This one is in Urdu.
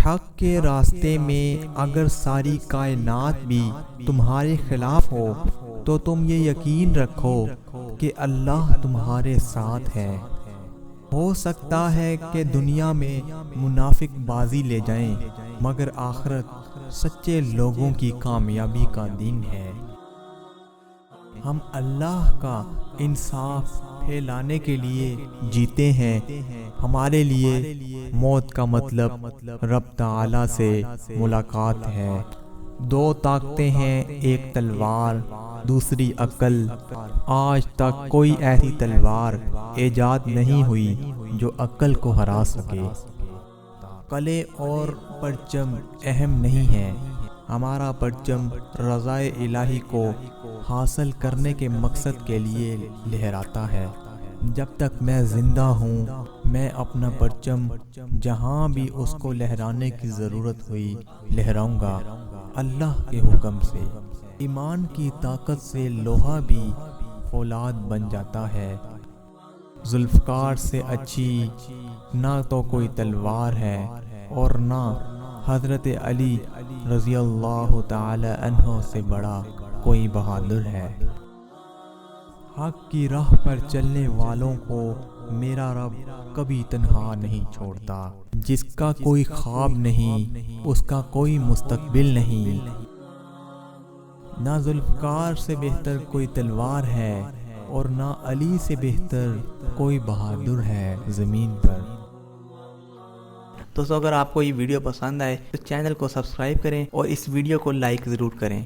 حق کے راستے میں اگر ساری کائنات بھی تمہارے خلاف ہو تو تم یہ یقین رکھو کہ اللہ تمہارے ساتھ ہے۔ ہو سکتا ہے کہ دنیا میں منافق بازی لے جائیں، مگر آخرت سچے لوگوں کی کامیابی کا دن ہے۔ ہم اللہ کا انصاف پھیلانے کے لیے جیتے ہیں۔ ہمارے لیے موت کا مطلب رب تعالی سے ملاقات ہے۔ دو طاقتیں ہیں، ایک تلوار دوسری عقل۔ آج تک کوئی ایسی تلوار ایجاد نہیں ہوئی جو عقل کو ہرا سکے۔ قلعے اور پرچم اہم نہیں ہے، ہمارا پرچم رضائے الہی کو حاصل کرنے کے مقصد کے لیے لہراتا ہے۔ جب تک میں زندہ ہوں میں اپنا پرچم جہاں بھی اس کو لہرانے کی ضرورت ہوئی لہراؤں گا، اللہ کے حکم سے۔ ایمان کی طاقت سے لوہا بھی فولاد بن جاتا ہے۔ ذوالفقار سے اچھی نہ تو کوئی تلوار ہے اور نہ حضرت علی رضی اللہ تعالی عنہ سے بڑا کوئی بہادر ہے۔ حق کی راہ پر چلنے والوں کو میرا رب کبھی تنہا نہیں چھوڑتا۔ جس کا کوئی خواب نہیں اس کا کوئی مستقبل نہیں۔ نہ ذوالفقار سے بہتر کوئی تلوار ہے اور نہ علی سے بہتر کوئی بہادر ہے زمین پر۔ دوستو اگر آپ کو یہ ویڈیو پسند آئے تو چینل کو سبسکرائب کریں اور اس ویڈیو کو لائک ضرور کریں۔